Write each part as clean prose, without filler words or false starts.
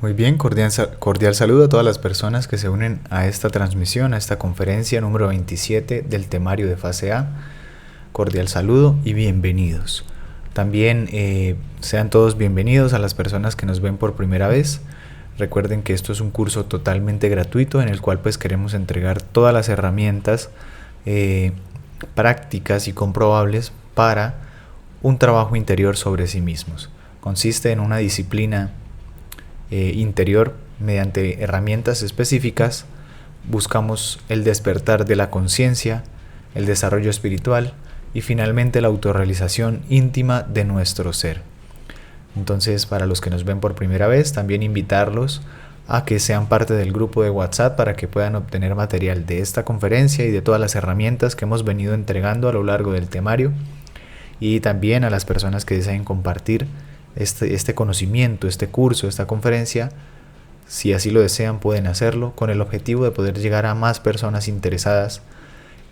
Muy bien, cordial saludo a todas las personas que se unen a esta transmisión, a esta conferencia número 27 del temario de fase A. Cordial saludo y bienvenidos. También sean todos bienvenidos a las personas que nos ven por primera vez. Recuerden que esto es un curso totalmente gratuito en el cual pues queremos entregar todas las herramientas prácticas y comprobables para un trabajo interior sobre sí mismos. Consiste en una disciplina interior. Mediante herramientas específicas buscamos el despertar de la conciencia, el desarrollo espiritual y finalmente la autorrealización íntima de nuestro ser. Entonces, para los que nos ven por primera vez, también invitarlos a que sean parte del grupo de WhatsApp para que puedan obtener material de esta conferencia y de todas las herramientas que hemos venido entregando a lo largo del temario, y también a las personas que deseen compartir este conocimiento, este curso, esta conferencia. Si así lo desean, pueden hacerlo con el objetivo de poder llegar a más personas interesadas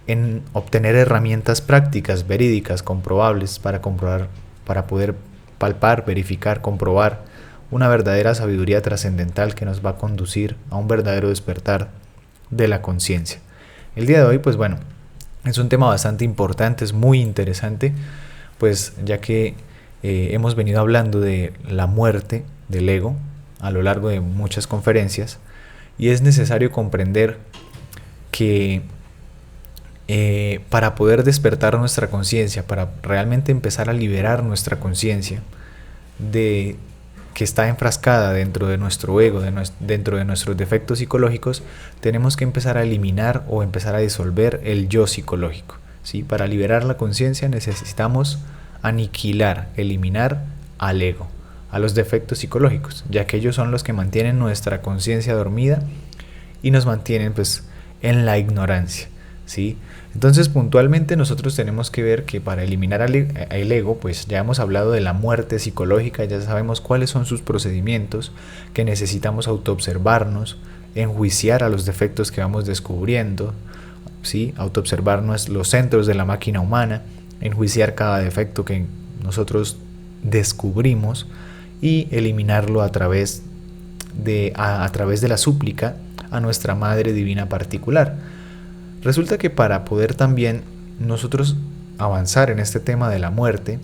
en obtener herramientas prácticas, verídicas, comprobables para poder palpar, verificar, comprobar una verdadera sabiduría trascendental que nos va a conducir a un verdadero despertar de la conciencia. El día de hoy, pues bueno, es un tema bastante importante, es muy interesante, pues ya que hemos venido hablando de la muerte del ego a lo largo de muchas conferencias, y es necesario comprender que para poder despertar nuestra conciencia, para realmente empezar a liberar nuestra conciencia de que está enfrascada dentro de nuestro ego, dentro de nuestros defectos psicológicos, tenemos que empezar a eliminar o empezar a disolver el yo psicológico, ¿sí? Para liberar la conciencia necesitamos aniquilar, eliminar al ego, a los defectos psicológicos, ya que ellos son los que mantienen nuestra conciencia dormida y nos mantienen pues en la ignorancia, ¿sí? Entonces, puntualmente nosotros tenemos que ver que para eliminar el ego, pues ya hemos hablado de la muerte psicológica, ya sabemos cuáles son sus procedimientos, que necesitamos autoobservarnos, enjuiciar a los defectos que vamos descubriendo, ¿sí? Autoobservarnos los centros de la máquina humana, enjuiciar cada defecto que nosotros descubrimos y eliminarlo a través de la súplica a nuestra Madre Divina particular. Resulta que para poder también nosotros avanzar en este tema de la muerte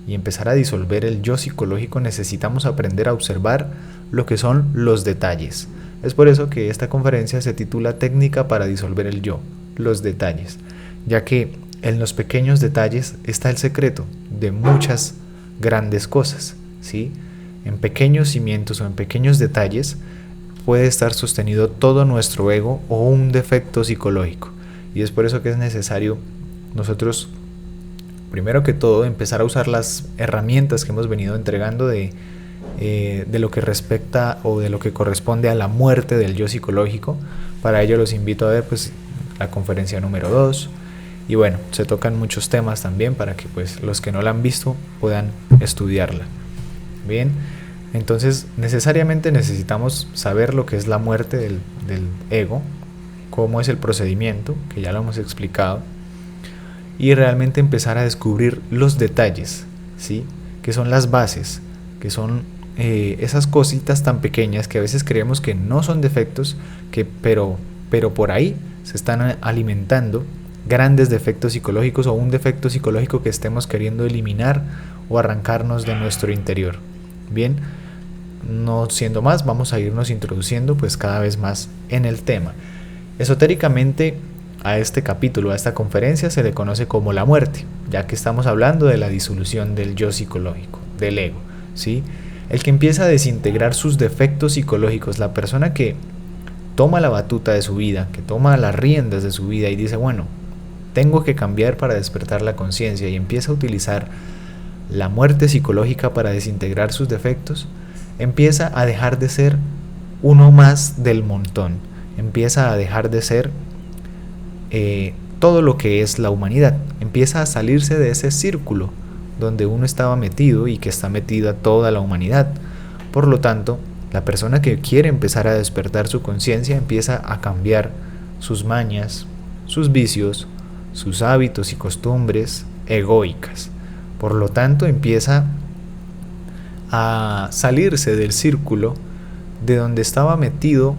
y empezar a disolver el yo psicológico, necesitamos aprender a observar lo que son los detalles. Es por eso que esta conferencia se titula Técnica para disolver el yo, los detalles, ya que en los pequeños detalles está el secreto de muchas grandes cosas, ¿sí? En pequeños cimientos o en pequeños detalles puede estar sostenido todo nuestro ego o un defecto psicológico. Y es por eso que es necesario nosotros, primero que todo, empezar a usar las herramientas que hemos venido entregando de lo que respecta o de lo que corresponde a la muerte del yo psicológico. Para ello los invito a ver pues la conferencia número 2. Y bueno, se tocan muchos temas también para que pues los que no la han visto puedan estudiarla. Bien, entonces necesariamente necesitamos saber lo que es la muerte del ego, cómo es el procedimiento, que ya lo hemos explicado, y realmente empezar a descubrir los detalles, ¿sí? Que son las bases, que son esas cositas tan pequeñas que a veces creemos que no son defectos, pero por ahí se están alimentando grandes defectos psicológicos o un defecto psicológico que estemos queriendo eliminar o arrancarnos de nuestro interior. Bien, no siendo más, vamos a irnos introduciendo pues cada vez más en el tema. Esotéricamente a este capítulo, a esta conferencia, se le conoce como la muerte, ya que estamos hablando de la disolución del yo psicológico, del ego, ¿sí? El que empieza a desintegrar sus defectos psicológicos, la persona que toma la batuta de su vida, que toma las riendas de su vida y dice, bueno, tengo que cambiar para despertar la conciencia, y empieza a utilizar la muerte psicológica para desintegrar sus defectos, empieza a dejar de ser uno más del montón, empieza a dejar de ser todo lo que es la humanidad, empieza a salirse de ese círculo donde uno estaba metido y que está metida toda la humanidad. Por lo tanto, la persona que quiere empezar a despertar su conciencia empieza a cambiar sus mañas, sus vicios, sus hábitos y costumbres egoicas. Por lo tanto, empieza a salirse del círculo de donde estaba metido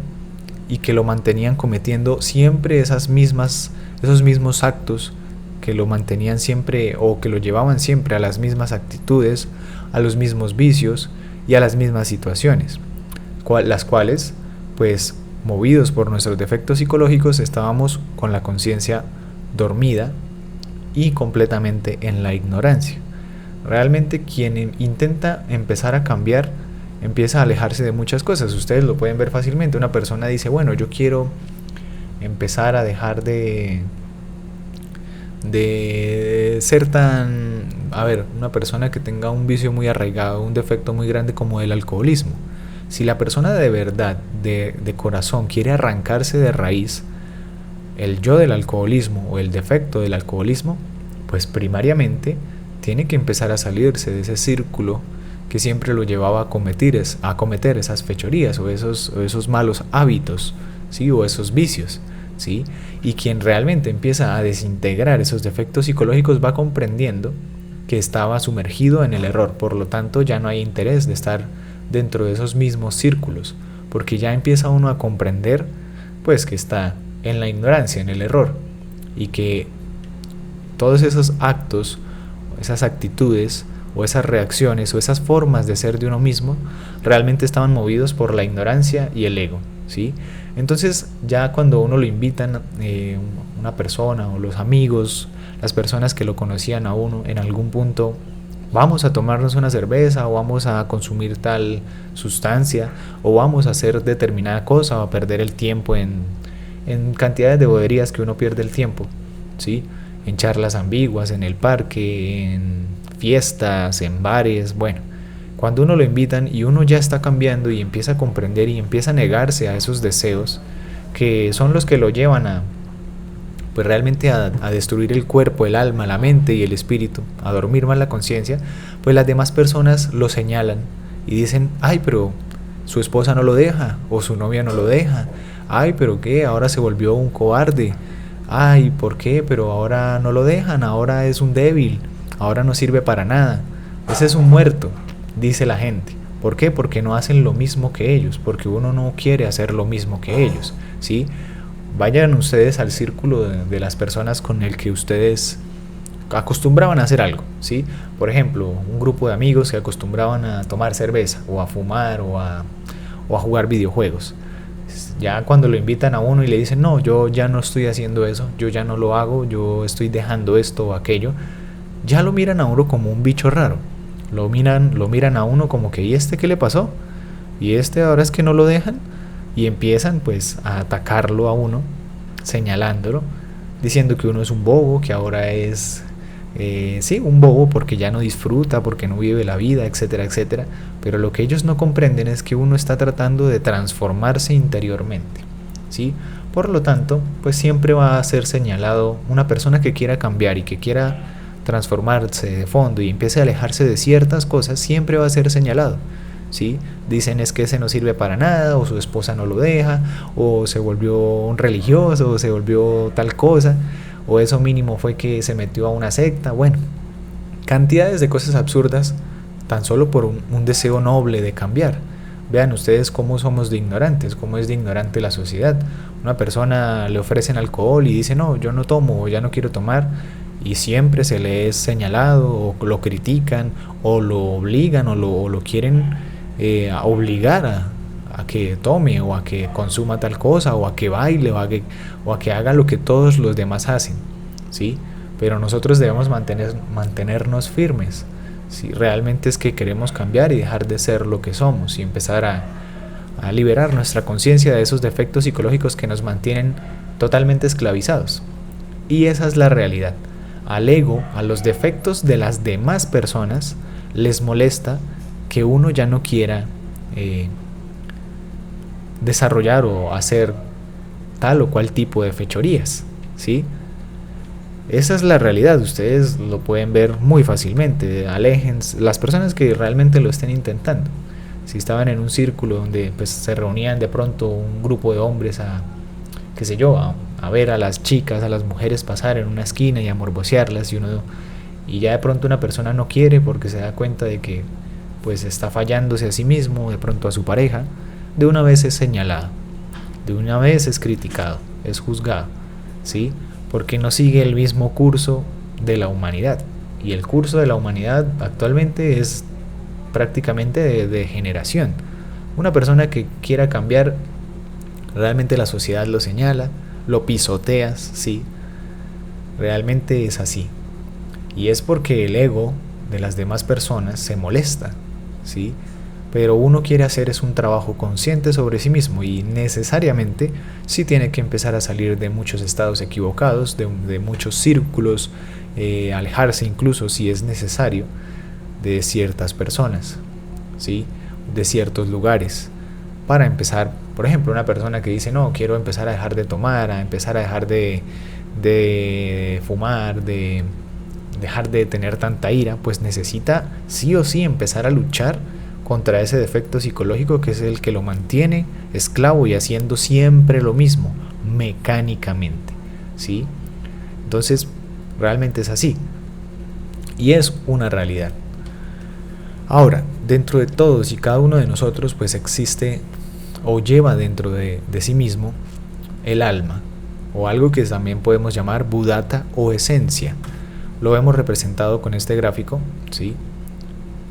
y que lo mantenían cometiendo siempre esos mismos actos, que lo mantenían siempre o que lo llevaban siempre a las mismas actitudes, a los mismos vicios y a las mismas situaciones, las cuales, pues, movidos por nuestros defectos psicológicos, estábamos con la conciencia dormida y completamente en la ignorancia. Realmente quien intenta empezar a cambiar empieza a alejarse de muchas cosas. Ustedes lo pueden ver fácilmente. Una persona dice, bueno, yo quiero empezar a dejar de ser tan... A ver, una persona que tenga un vicio muy arraigado, un defecto muy grande como el alcoholismo. Si la persona de verdad, de corazón, quiere arrancarse de raíz el yo del alcoholismo o el defecto del alcoholismo, pues primariamente tiene que empezar a salirse de ese círculo que siempre lo llevaba a cometer esas fechorías o esos malos hábitos, ¿sí? O esos vicios, ¿sí? Y quien realmente empieza a desintegrar esos defectos psicológicos va comprendiendo que estaba sumergido en el error, por lo tanto ya no hay interés de estar dentro de esos mismos círculos, porque ya empieza uno a comprender pues que está en la ignorancia, en el error, y que todos esos actos, esas actitudes o esas reacciones o esas formas de ser de uno mismo realmente estaban movidos por la ignorancia y el ego, ¿sí? Entonces ya cuando uno lo invitan, una persona o los amigos, las personas que lo conocían a uno en algún punto, vamos a tomarnos una cerveza o vamos a consumir tal sustancia o vamos a hacer determinada cosa o a perder el tiempo en cantidades de boberías que uno pierde el tiempo, ¿sí? En charlas ambiguas, en el parque, en fiestas, en bares, bueno, cuando uno lo invitan y uno ya está cambiando y empieza a comprender y empieza a negarse a esos deseos que son los que lo llevan a, pues realmente a destruir el cuerpo, el alma, la mente y el espíritu, a dormir más la conciencia, pues las demás personas lo señalan y dicen, ay, pero su esposa no lo deja o su novia no lo deja, ay, pero qué, ahora se volvió un cobarde, ay, ¿por qué? Pero ahora no lo dejan, ahora es un débil, ahora no sirve para nada, ese es un muerto, dice la gente. ¿Por qué? Porque no hacen lo mismo que ellos, porque uno no quiere hacer lo mismo que ellos, ¿sí? Vayan ustedes al círculo de las personas con el que ustedes acostumbraban a hacer algo, ¿sí? Por ejemplo, un grupo de amigos que acostumbraban a tomar cerveza o a fumar o a jugar videojuegos. Ya cuando lo invitan a uno y le dicen, no, yo ya no estoy haciendo eso, yo ya no lo hago, yo estoy dejando esto o aquello, ya lo miran a uno como un bicho raro. Lo miran a uno como que, ¿y este qué le pasó? ¿Y este ahora es que no lo dejan? Y empiezan pues a atacarlo a uno, señalándolo, diciendo que uno es un bobo, que ahora es, sí, un bobo porque ya no disfruta, porque no vive la vida, etcétera, etcétera. Pero lo que ellos no comprenden es que uno está tratando de transformarse interiormente, ¿sí? Por lo tanto, pues siempre va a ser señalado una persona que quiera cambiar y que quiera transformarse de fondo y empiece a alejarse de ciertas cosas, siempre va a ser señalado, ¿sí? Dicen es que ese no sirve para nada, o su esposa no lo deja, o se volvió un religioso, o se volvió tal cosa, o eso mínimo fue que se metió a una secta, bueno, cantidades de cosas absurdas tan solo por un deseo noble de cambiar. Vean ustedes cómo somos de ignorantes, cómo es de ignorante la sociedad. Una persona le ofrecen alcohol y dice no, yo no tomo, o ya no quiero tomar, y siempre se le es señalado o lo critican o lo obligan o lo quieren obligar a que tome o a que consuma tal cosa o a que baile o a que haga lo que todos los demás hacen, ¿sí? Pero nosotros debemos mantenernos firmes si realmente es que queremos cambiar y dejar de ser lo que somos y empezar a liberar nuestra conciencia de esos defectos psicológicos que nos mantienen totalmente esclavizados. Y esa es la realidad. Al ego, a los defectos de las demás personas, les molesta que uno ya no quiera desarrollar o hacer tal o cual tipo de fechorías, ¿sí? Esa es la realidad, ustedes lo pueden ver muy fácilmente. Aléjense, las personas que realmente lo estén intentando. Si estaban en un círculo donde pues, se reunían de pronto un grupo de hombres qué sé yo, a ver a las chicas, a las mujeres pasar en una esquina y a morbosearlas y ya de pronto una persona no quiere porque se da cuenta de que pues está fallándose a sí mismo, de pronto a su pareja, de una vez es señalado, de una vez es criticado, es juzgado, ¿sí? Porque no sigue el mismo curso de la humanidad. Y el curso de la humanidad actualmente es prácticamente de degeneración. Una persona que quiera cambiar, realmente la sociedad lo señala, lo pisoteas, ¿sí? Realmente es así. Y es porque el ego de las demás personas se molesta, ¿sí? Pero uno quiere hacer es un trabajo consciente sobre sí mismo y necesariamente sí tiene que empezar a salir de muchos estados equivocados, de muchos círculos, alejarse incluso si es necesario de ciertas personas, ¿sí? De ciertos lugares, para empezar. Por ejemplo, una persona que dice, no, quiero empezar a dejar de tomar, a empezar a dejar de fumar, de dejar de tener tanta ira, pues necesita sí o sí empezar a luchar contra ese defecto psicológico que es el que lo mantiene esclavo y haciendo siempre lo mismo, mecánicamente, ¿sí? Entonces, realmente es así. Y es una realidad. Ahora, dentro de todos y cada uno de nosotros, pues existe o lleva dentro de sí mismo el alma, o algo que también podemos llamar Buddhata o esencia. Lo hemos representado con este gráfico, ¿sí?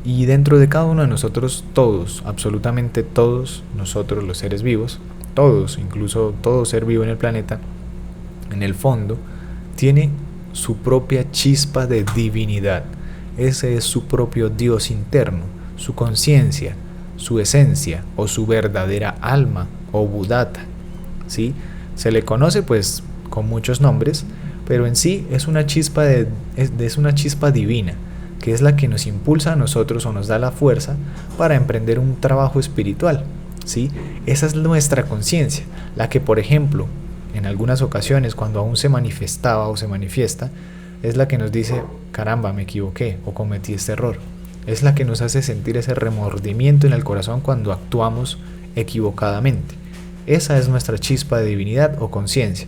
Y dentro de cada uno de nosotros, todos, absolutamente todos nosotros los seres vivos, todos, incluso todo ser vivo en el planeta, en el fondo, tiene su propia chispa de divinidad. Ese es su propio Dios interno, su conciencia, su esencia o su verdadera alma o Buddhata, ¿sí? Se le conoce pues con muchos nombres, pero en sí es una chispa es una chispa divina, que es la que nos impulsa a nosotros o nos da la fuerza para emprender un trabajo espiritual, ¿sí? Esa es nuestra conciencia, la que, por ejemplo, en algunas ocasiones cuando aún se manifestaba o se manifiesta, es la que nos dice, caramba, me equivoqué o cometí este error. Es la que nos hace sentir ese remordimiento en el corazón cuando actuamos equivocadamente. Esa es nuestra chispa de divinidad o conciencia,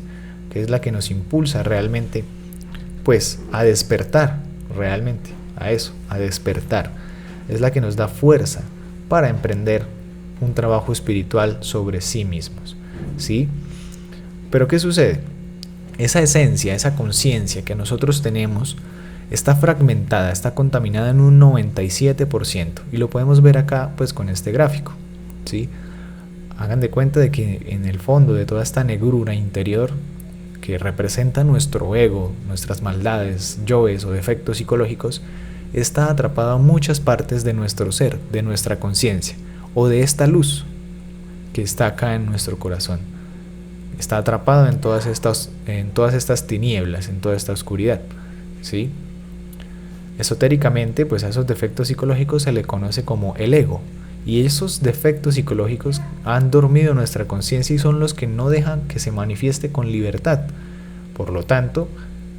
que es la que nos impulsa realmente, pues, a despertar, realmente, a eso, a despertar. Es la que nos da fuerza para emprender un trabajo espiritual sobre sí mismos, ¿sí? Pero ¿qué sucede? Esa esencia, esa conciencia que nosotros tenemos está fragmentada, está contaminada en un 97%, y lo podemos ver acá pues con este gráfico, ¿sí? Hagan de cuenta de que en el fondo de toda esta negrura interior que representa nuestro ego, nuestras maldades, yoes o defectos psicológicos, está atrapada muchas partes de nuestro ser, de nuestra conciencia o de esta luz que está acá en nuestro corazón. Está atrapado en todas estas tinieblas, en toda esta oscuridad, ¿sí? Esotéricamente, pues a esos defectos psicológicos se le conoce como el ego, y esos defectos psicológicos han dormido en nuestra conciencia y son los que no dejan que se manifieste con libertad. Por lo tanto,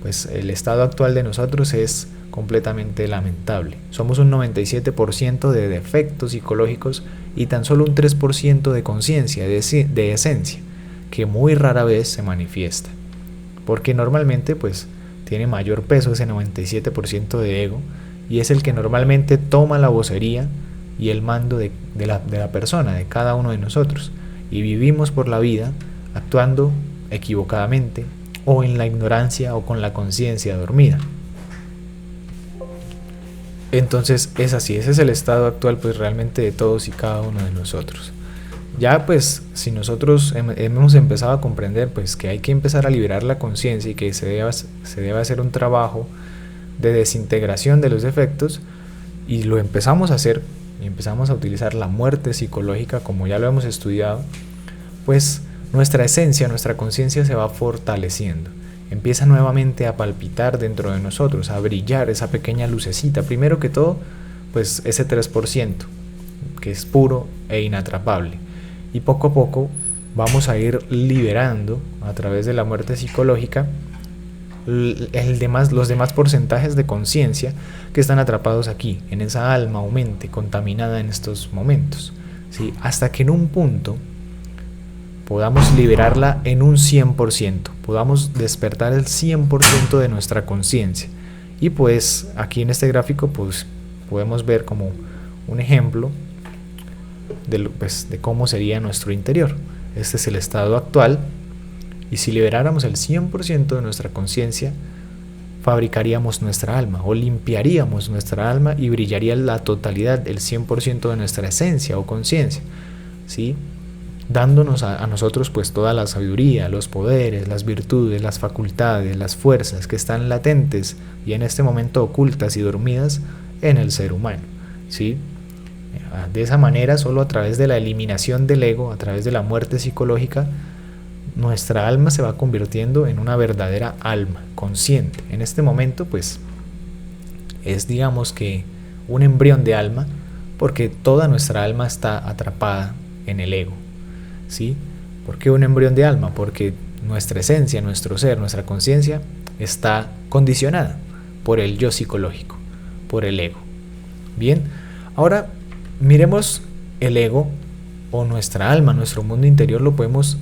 pues el estado actual de nosotros es completamente lamentable. Somos un 97% de defectos psicológicos y tan solo un 3% de conciencia, de esencia, que muy rara vez se manifiesta, porque normalmente pues tiene mayor peso ese 97% de ego, y es el que normalmente toma la vocería y el mando de la persona, de cada uno de nosotros, y vivimos por la vida actuando equivocadamente o en la ignorancia o con la conciencia dormida. Entonces es así, ese es el estado actual pues realmente de todos y cada uno de nosotros. Ya pues si nosotros hemos empezado a comprender pues que hay que empezar a liberar la conciencia y que se debe hacer un trabajo de desintegración de los defectos, y lo empezamos a hacer y empezamos a utilizar la muerte psicológica como ya lo hemos estudiado, pues nuestra esencia, nuestra conciencia se va fortaleciendo, empieza nuevamente a palpitar dentro de nosotros, a brillar esa pequeña lucecita, primero que todo pues ese 3% que es puro e inatrapable, y poco a poco vamos a ir liberando a través de la muerte psicológica los demás porcentajes de conciencia que están atrapados aquí, en esa alma o mente contaminada en estos momentos, ¿sí? Hasta que en un punto podamos liberarla en un 100%, podamos despertar el 100% de nuestra conciencia. Y pues aquí en este gráfico pues podemos ver como un ejemplo de cómo sería nuestro interior. Este es el estado actual, y si liberáramos el 100% de nuestra conciencia, fabricaríamos nuestra alma o limpiaríamos nuestra alma y brillaría la totalidad, el 100% de nuestra esencia o conciencia, ¿sí? Dándonos a nosotros pues toda la sabiduría, los poderes, las virtudes, las facultades, las fuerzas que están latentes y en este momento ocultas y dormidas en el ser humano, ¿sí? De esa manera, solo a través de la eliminación del ego, a través de la muerte psicológica, nuestra alma se va convirtiendo en una verdadera alma consciente. En este momento pues es, digamos, que un embrión de alma, porque toda nuestra alma está atrapada en el ego, ¿sí? ¿Por qué un embrión de alma? Porque nuestra esencia, nuestro ser, nuestra conciencia está condicionada por el yo psicológico, por el ego. Bien, ahora miremos el ego o nuestra alma, nuestro mundo interior. Lo podemos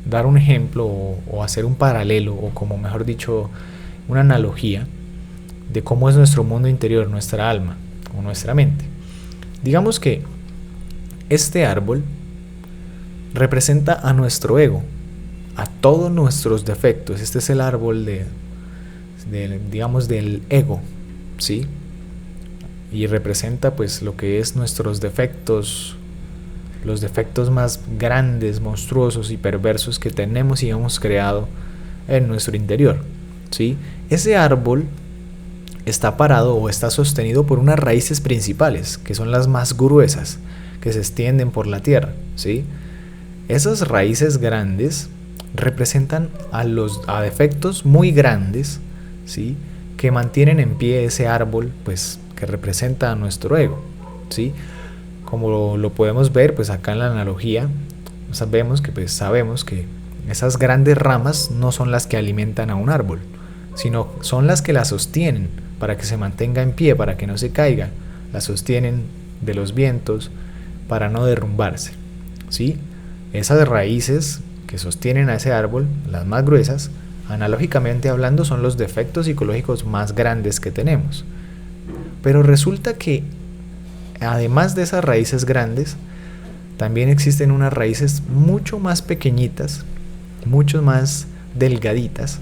dar un ejemplo o hacer un paralelo, o como mejor dicho, una analogía de cómo es nuestro mundo interior, nuestra alma o nuestra mente. Digamos que este árbol representa a nuestro ego, a todos nuestros defectos. Este es el árbol digamos, del ego, ¿sí? Y representa pues lo que es nuestros defectos, los defectos más grandes, monstruosos y perversos que tenemos y hemos creado en nuestro interior, ¿sí? Ese árbol está parado o está sostenido por unas raíces principales, que son las más gruesas, que se extienden por la tierra, ¿sí? Esas raíces grandes representan a defectos muy grandes, ¿sí? Que mantienen en pie ese árbol, pues, que representa a nuestro ego, ¿sí? Como lo podemos ver pues acá en la analogía, sabemos que esas grandes ramas no son las que alimentan a un árbol, sino son las que la sostienen para que se mantenga en pie, para que no se caiga, la sostienen de los vientos para no derrumbarse, ¿sí? Esas raíces que sostienen a ese árbol, las más gruesas, analógicamente hablando, son los defectos psicológicos más grandes que tenemos. Pero resulta que además de esas raíces grandes, también existen unas raíces mucho más pequeñitas, mucho más delgaditas,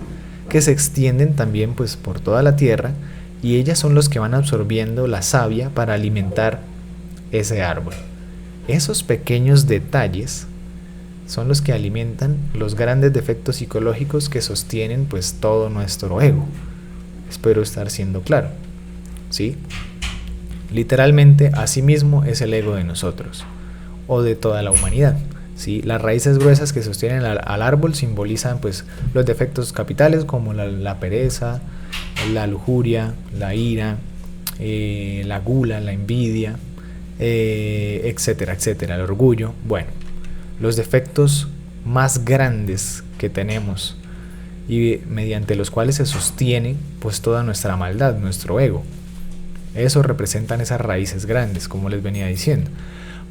que se extienden también pues por toda la tierra, y ellas son los que van absorbiendo la savia para alimentar ese árbol. Esos pequeños detalles son los que alimentan los grandes defectos psicológicos que sostienen pues todo nuestro ego. Espero estar siendo claro, ¿sí? Literalmente, así mismo es el ego de nosotros, o de toda la humanidad, ¿sí? Las raíces gruesas que sostienen al árbol simbolizan pues los defectos capitales, como la pereza, la lujuria, la ira, la gula, la envidia, etcétera, etcétera, el orgullo. Bueno, los defectos más grandes que tenemos y mediante los cuales se sostiene pues toda nuestra maldad, nuestro ego. Eso representan esas raíces grandes, como les venía diciendo.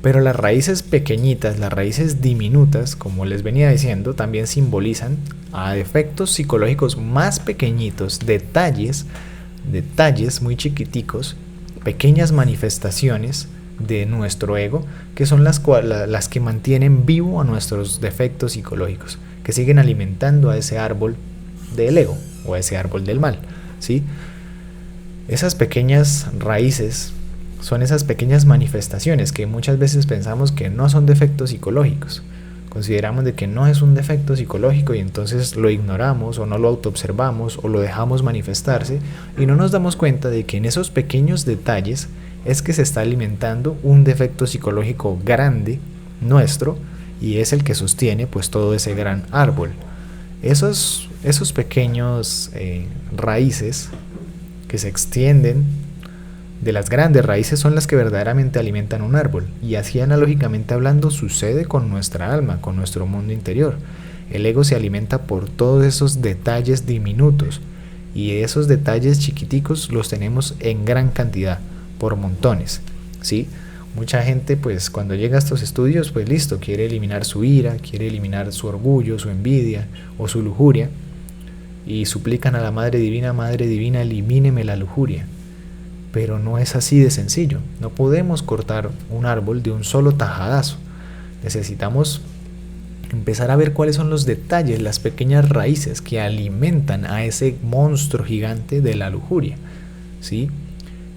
Pero las raíces pequeñitas, las raíces diminutas, como les venía diciendo, también simbolizan a defectos psicológicos más pequeñitos, detalles muy chiquiticos, pequeñas manifestaciones de nuestro ego, que son las que mantienen vivo a nuestros defectos psicológicos, que siguen alimentando a ese árbol del ego o a ese árbol del mal, ¿sí? Esas pequeñas raíces son esas pequeñas manifestaciones que muchas veces pensamos que no son defectos psicológicos. Consideramos de que no es un defecto psicológico y entonces lo ignoramos o no lo autoobservamos o lo dejamos manifestarse, y no nos damos cuenta de que en esos pequeños detalles es que se está alimentando un defecto psicológico grande nuestro, y es el que sostiene pues todo ese gran árbol. Esos pequeños raíces que se extienden de las grandes raíces son las que verdaderamente alimentan un árbol, y así analógicamente hablando sucede con nuestra alma, con nuestro mundo interior. El ego se alimenta por todos esos detalles diminutos, y esos detalles chiquiticos los tenemos en gran cantidad, por montones, ¿sí? Mucha gente pues cuando llega a estos estudios pues listo, quiere eliminar su ira, quiere eliminar su orgullo, su envidia o su lujuria, y suplican a la Madre Divina, elimíneme la lujuria. pero no es así de sencillo. No podemos cortar un árbol de un solo tajadazo. Necesitamos empezar a ver cuáles son los detalles, las pequeñas raíces que alimentan a ese monstruo gigante de la lujuria, ¿sí?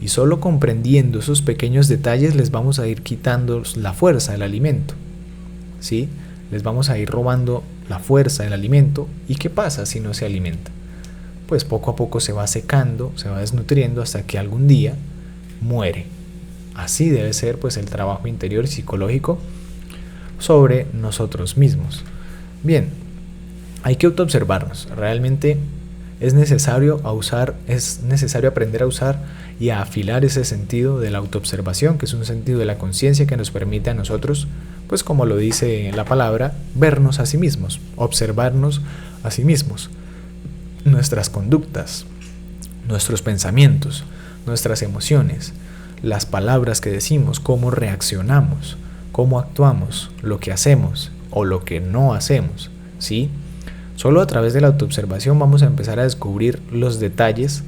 Y solo comprendiendo esos pequeños detalles les vamos a ir quitando la fuerza del alimento, ¿sí? Les vamos a ir robando la fuerza del alimento. ¿Y qué pasa si no se alimenta? Pues poco a poco se va secando, se va desnutriendo hasta que algún día muere. Así debe ser pues el trabajo interior y psicológico sobre nosotros mismos. Bien, hay que autoobservarnos. Realmente es necesario aprender a usar y a afilar ese sentido de la autoobservación, que es un sentido de la conciencia que nos permite a nosotros, pues como lo dice la palabra, vernos a sí mismos, observarnos a sí mismos, nuestras conductas, nuestros pensamientos, nuestras emociones, las palabras que decimos, cómo reaccionamos, cómo actuamos, lo que hacemos o lo que no hacemos, ¿sí? Solo a través de la autoobservación vamos a empezar a descubrir los detalles,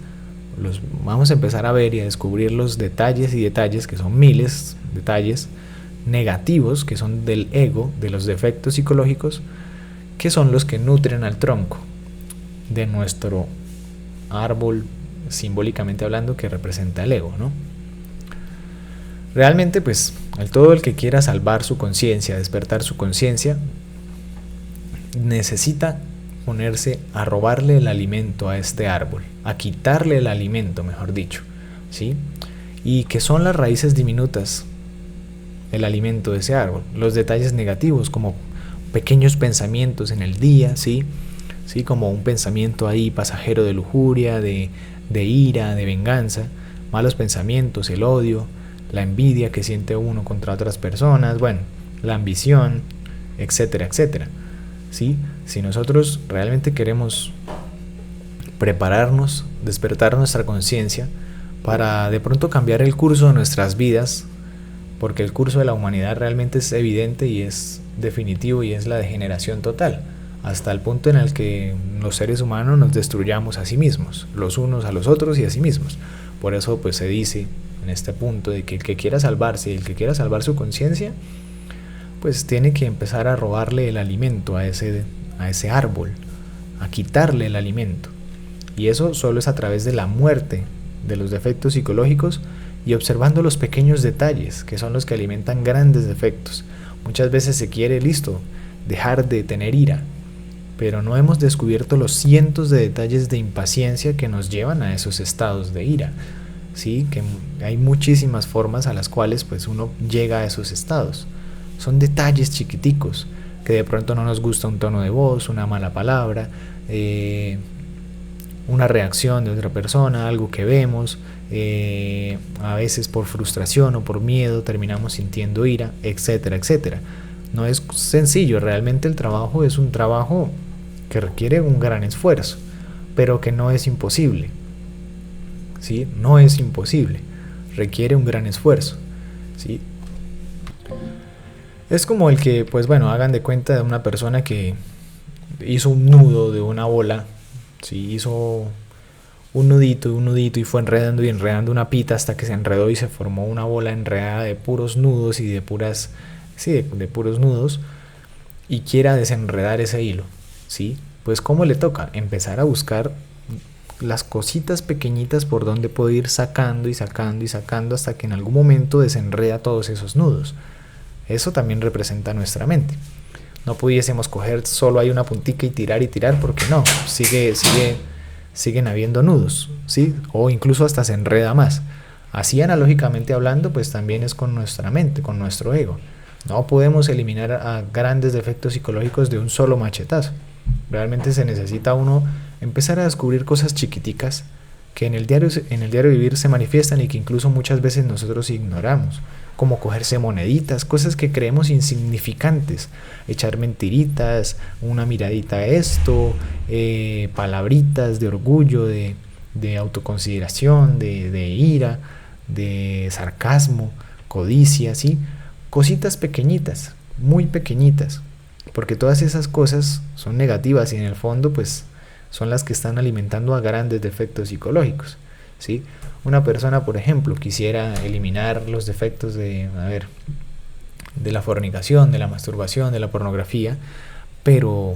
vamos a empezar a ver y a descubrir los detalles y detalles, que son miles de detalles negativos, que son del ego, de los defectos psicológicos, que son los que nutren al tronco de nuestro árbol, simbólicamente hablando, que representa el ego, ¿no? Realmente, pues, todo el que quiera salvar su conciencia, despertar su conciencia, necesita ponerse a robarle el alimento a este árbol, a quitarle el alimento, mejor dicho, ¿sí? Y que son las raíces diminutas, el alimento de ese árbol, los detalles negativos, como pequeños pensamientos en el día, ¿sí? ¿Sí? Como un pensamiento ahí pasajero de lujuria, de ira, de venganza, malos pensamientos, el odio, la envidia que siente uno contra otras personas, bueno, la ambición, etcétera, etcétera, ¿sí? Si nosotros realmente queremos prepararnos, despertar nuestra conciencia para de pronto cambiar el curso de nuestras vidas, porque el curso de la humanidad realmente es evidente y es definitivo y es la degeneración total, hasta el punto en el que los seres humanos nos destruyamos a sí mismos, los unos a los otros y a sí mismos. Por eso pues se dice en este punto de que el que quiera salvarse y el que quiera salvar su conciencia, pues tiene que empezar a robarle el alimento a ese árbol, a quitarle el alimento. Y eso solo es a través de la muerte de los defectos psicológicos y observando los pequeños detalles, que son los que alimentan grandes defectos. Muchas veces se quiere, dejar de tener ira, pero no hemos descubierto los cientos de detalles de impaciencia que nos llevan a esos estados de ira, ¿sí? Que hay muchísimas formas a las cuales pues uno llega a esos estados. Son detalles chiquiticos, que de pronto no nos gusta un tono de voz, una mala palabra, una reacción de otra persona, algo que vemos, a veces por frustración o por miedo terminamos sintiendo ira, etcétera, etcétera. No es sencillo, realmente el trabajo es un trabajo que requiere un gran esfuerzo, pero que no es imposible, ¿sí? No es imposible, requiere un gran esfuerzo, ¿sí? Es como el que, pues bueno, hagan de cuenta de una persona que hizo un nudo de una bola, ¿sí? Hizo un nudito y fue enredando y enredando una pita hasta que se enredó y se formó una bola enredada de puros nudos y de puros nudos, y quiera desenredar ese hilo, ¿sí? Pues ¿cómo le toca? Empezar a buscar las cositas pequeñitas por donde puede ir sacando y sacando y sacando hasta que en algún momento desenreda todos esos nudos. Eso también representa nuestra mente. No pudiésemos coger solo ahí una puntica y tirar porque no, siguen habiendo nudos, ¿sí? O incluso hasta se enreda más. Así analógicamente hablando, pues también es con nuestra mente, con nuestro ego. No podemos eliminar a grandes defectos psicológicos de un solo machetazo. Realmente se necesita uno empezar a descubrir cosas chiquiticas que en el diario vivir se manifiestan y que incluso muchas veces nosotros ignoramos, como cogerse moneditas, cosas que creemos insignificantes, echar mentiritas, una miradita a esto, palabritas de orgullo, de autoconsideración, de ira, de sarcasmo, codicia, ¿sí? Cositas pequeñitas, muy pequeñitas, porque todas esas cosas son negativas y en el fondo pues son las que están alimentando a grandes defectos psicológicos, ¿sí? Una persona, por ejemplo, quisiera eliminar los defectos de la fornicación, de la masturbación, de la pornografía, pero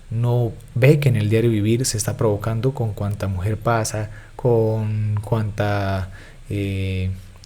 no ve que en el diario vivir se está provocando con cuánta mujer pasa, con cuánta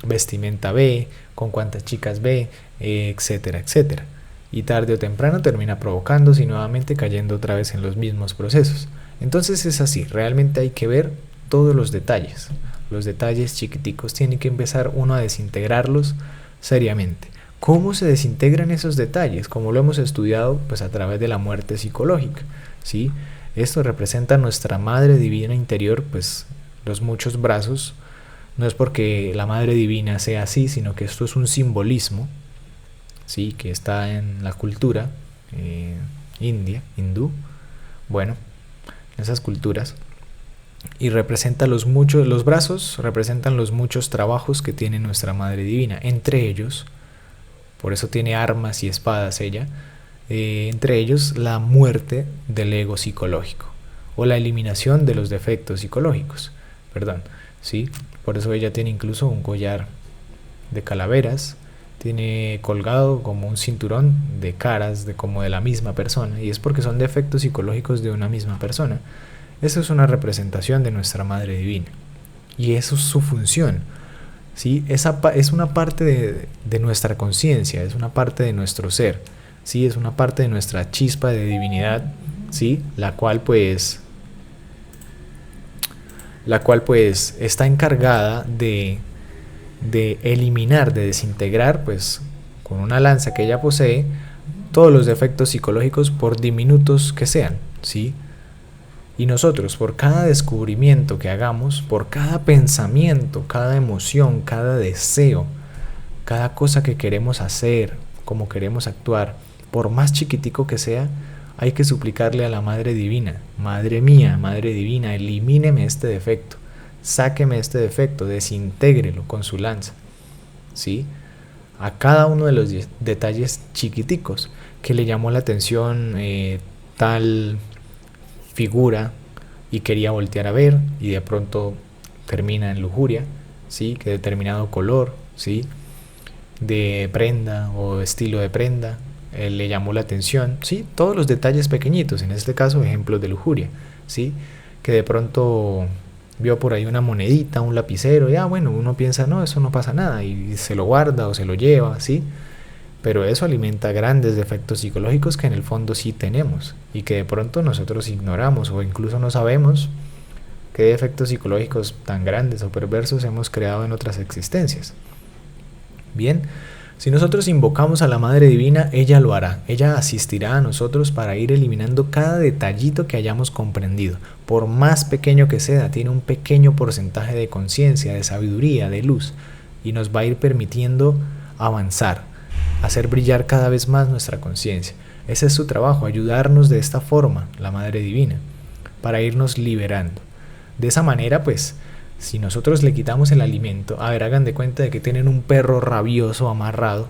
vestimenta ve, con cuántas chicas ve, etcétera, etcétera. Y tarde o temprano termina provocándose y nuevamente cayendo otra vez en los mismos procesos. Entonces es así, realmente hay que ver todos los detalles. Los detalles chiquiticos tienen que empezar uno a desintegrarlos seriamente. ¿Cómo se desintegran esos detalles? Como lo hemos estudiado, pues a través de la muerte psicológica, ¿sí? Esto representa nuestra madre divina interior, pues los muchos brazos. No es porque la madre divina sea así, sino que esto es un simbolismo, ¿sí? Que está en la cultura hindú, bueno, en esas culturas. Y representa los brazos representan los muchos trabajos que tiene nuestra madre divina, entre ellos, por eso tiene armas y espadas ella, entre ellos la muerte del ego psicológico o la eliminación de los defectos psicológicos, perdón, ¿sí? Por eso ella tiene incluso un collar de calaveras, tiene colgado como un cinturón de caras como de la misma persona, y es porque son defectos psicológicos de una misma persona. Eso es una representación de nuestra madre divina y eso es su función, ¿sí? Esa es una parte de nuestra conciencia, es una parte de nuestro ser, ¿sí? Es una parte de nuestra chispa de divinidad, ¿sí? La cual pues está encargada de eliminar, de desintegrar, pues con una lanza que ella posee, todos los defectos psicológicos por diminutos que sean, ¿sí? Y nosotros, por cada descubrimiento que hagamos, por cada pensamiento, cada emoción, cada deseo, cada cosa que queremos hacer, como queremos actuar, por más chiquitico que sea, hay que suplicarle a la Madre Divina: Madre mía, Madre Divina, elimíneme este defecto, sáqueme este defecto, desintégrelo con su lanza, ¿sí? A cada uno de los detalles chiquiticos que le llamó la atención tal figura y quería voltear a ver y de pronto termina en lujuria, ¿sí? Que determinado color, ¿sí? De prenda o estilo de prenda le llamó la atención, ¿sí? Todos los detalles pequeñitos, en este caso ejemplos de lujuria, ¿sí? Que de pronto vio por ahí una monedita, un lapicero, y bueno, uno piensa, no, eso no pasa nada, y se lo guarda o se lo lleva, ¿sí? Pero eso alimenta grandes defectos psicológicos que en el fondo sí tenemos y que de pronto nosotros ignoramos o incluso no sabemos qué defectos psicológicos tan grandes o perversos hemos creado en otras existencias. Bien, si nosotros invocamos a la Madre Divina, ella lo hará. Ella asistirá a nosotros para ir eliminando cada detallito que hayamos comprendido. Por más pequeño que sea, tiene un pequeño porcentaje de conciencia, de sabiduría, de luz, y nos va a ir permitiendo avanzar, hacer brillar cada vez más nuestra conciencia. Ese es su trabajo, ayudarnos de esta forma, la Madre Divina, para irnos liberando. De esa manera, pues, si nosotros le quitamos el alimento, hagan de cuenta de que tienen un perro rabioso amarrado,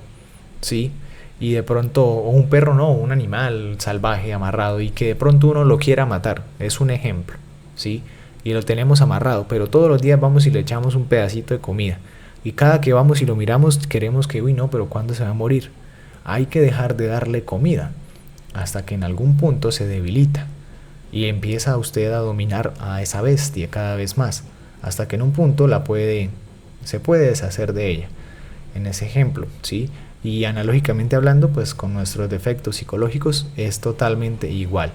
¿sí? Y de pronto, o un perro no, un animal salvaje amarrado, y que de pronto uno lo quiera matar, es un ejemplo, ¿sí? Y lo tenemos amarrado, pero todos los días vamos y le echamos un pedacito de comida. Y cada que vamos y lo miramos queremos que, uy, no, pero ¿cuándo se va a morir? Hay que dejar de darle comida hasta que en algún punto se debilita y empieza usted a dominar a esa bestia cada vez más, hasta que en un punto se puede deshacer de ella. En ese ejemplo, ¿sí? Y analógicamente hablando, pues con nuestros defectos psicológicos es totalmente igual.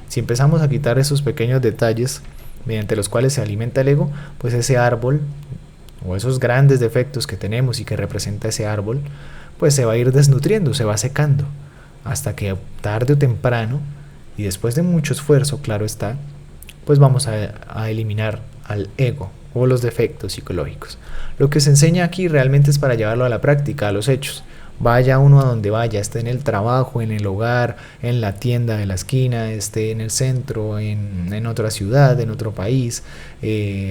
Si empezamos a quitar esos pequeños detalles mediante los cuales se alimenta el ego, pues ese árbol o esos grandes defectos que tenemos y que representa ese árbol, pues se va a ir desnutriendo, se va secando, hasta que tarde o temprano, y después de mucho esfuerzo, claro está, pues vamos a eliminar al ego o los defectos psicológicos. Lo que se enseña aquí realmente es para llevarlo a la práctica, a los hechos. Vaya uno a donde vaya, esté en el trabajo, en el hogar, en la tienda de la esquina, esté en el centro, en otra ciudad, en otro país,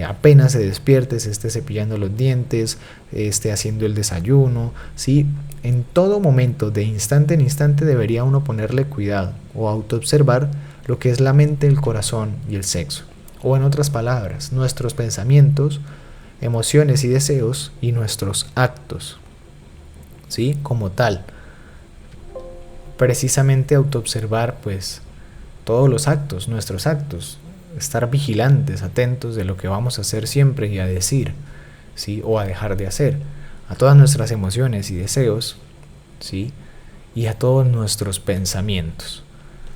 apenas se despierte, se esté cepillando los dientes, esté haciendo el desayuno, ¿sí? En todo momento, de instante en instante, debería uno ponerle cuidado o autoobservar lo que es la mente, el corazón y el sexo. O en otras palabras, nuestros pensamientos, emociones y deseos y nuestros actos, ¿sí? Como tal, precisamente autoobservar pues todos los actos, nuestros actos, estar vigilantes, atentos de lo que vamos a hacer siempre y a decir, ¿sí? O a dejar de hacer, a todas nuestras emociones y deseos, ¿sí? Y a todos nuestros pensamientos.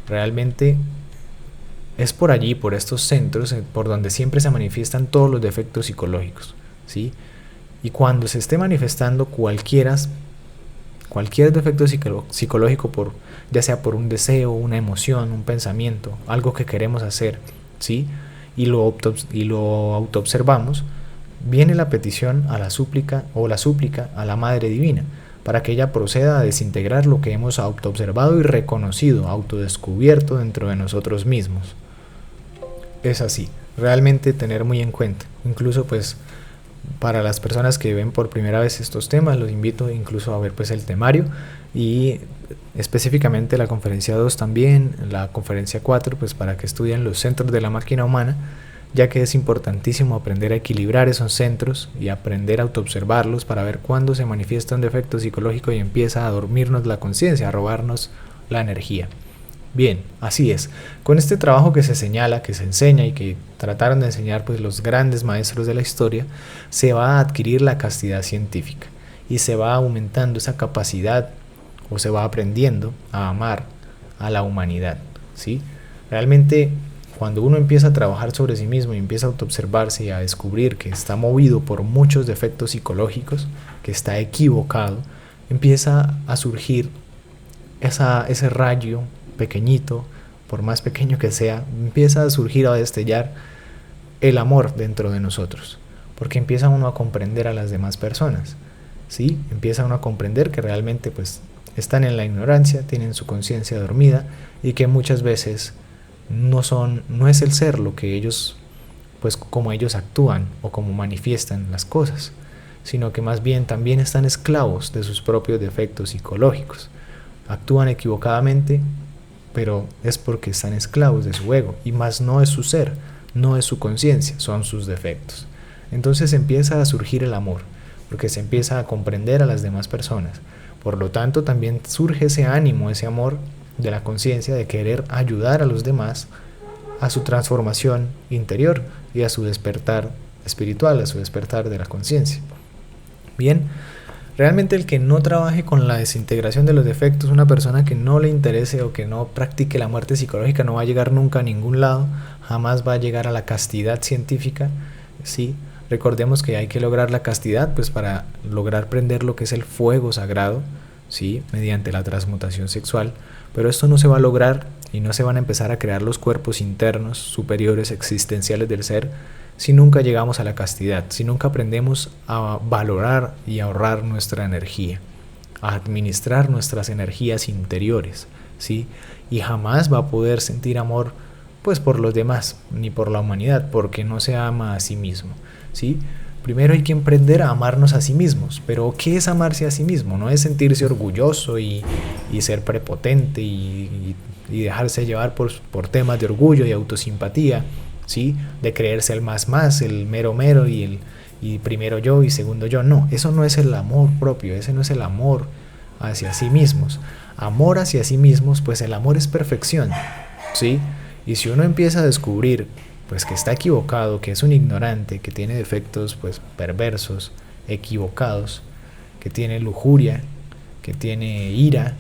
Realmente es por allí, por estos centros, por donde siempre se manifiestan todos los defectos psicológicos, ¿sí? Y cuando se esté manifestando cualquier defecto psicológico, ya sea por un deseo, una emoción, un pensamiento, algo que queremos hacer, ¿sí? Y lo autoobservamos, viene la petición a la súplica a la Madre Divina, para que ella proceda a desintegrar lo que hemos autoobservado y reconocido, autodescubierto dentro de nosotros mismos. Es así, realmente tener muy en cuenta. Incluso pues para las personas que ven por primera vez estos temas, los invito incluso a ver pues el temario y específicamente la conferencia 2 también, la conferencia 4, pues para que estudien los centros de la máquina humana, ya que es importantísimo aprender a equilibrar esos centros y aprender a autoobservarlos para ver cuándo se manifiesta un defecto psicológico y empieza a dormirnos la conciencia, a robarnos la energía. Bien, así es. Con este trabajo que se señala, que se enseña y que trataron de enseñar pues los grandes maestros de la historia, se va a adquirir la castidad científica y se va aumentando esa capacidad o se va aprendiendo a amar a la humanidad, ¿sí? Realmente cuando uno empieza a trabajar sobre sí mismo y empieza a autoobservarse y a descubrir que está movido por muchos defectos psicológicos, que está equivocado, empieza a surgir ese rayo pequeñito, por más pequeño que sea, empieza a surgir, a destellar el amor dentro de nosotros, porque empieza uno a comprender a las demás personas, ¿sí? Empieza uno a comprender que realmente pues están en la ignorancia, tienen su conciencia dormida y que muchas veces no es el ser lo que ellos, pues como ellos actúan o como manifiestan las cosas, sino que más bien también están esclavos de sus propios defectos psicológicos. Actúan equivocadamente, pero es porque están esclavos de su ego y más no es su ser, no es su conciencia, son sus defectos. Entonces empieza a surgir el amor, porque se empieza a comprender a las demás personas. Por lo tanto, también surge ese ánimo, ese amor de la conciencia de querer ayudar a los demás a su transformación interior y a su despertar espiritual, a su despertar de la conciencia. Bien, realmente el que no trabaje con la desintegración de los defectos, una persona que no le interese o que no practique la muerte psicológica, no va a llegar nunca a ningún lado, jamás va a llegar a la castidad científica, ¿sí? Recordemos que hay que lograr la castidad pues para lograr prender lo que es el fuego sagrado, ¿sí? Mediante la transmutación sexual, pero esto no se va a lograr y no se van a empezar a crear los cuerpos internos superiores existenciales del ser si nunca llegamos a la castidad, si nunca aprendemos a valorar y ahorrar nuestra energía, a administrar nuestras energías interiores, ¿sí? Y jamás va a poder sentir amor pues por los demás, ni por la humanidad, porque no se ama a sí mismo, ¿sí? Primero hay que aprender a amarnos a sí mismos, pero ¿qué es amarse a sí mismo? No es sentirse orgulloso y ser prepotente y dejarse llevar por temas de orgullo y autosimpatía, ¿sí? De creerse el más, el mero y primero yo y segundo yo. No, eso no es el amor propio, ese no es el amor hacia sí mismos. Amor hacia sí mismos, pues el amor es perfección, ¿sí? Y si uno empieza a descubrir pues que está equivocado, que es un ignorante, que tiene defectos pues perversos, equivocados, que tiene lujuria, que tiene ira,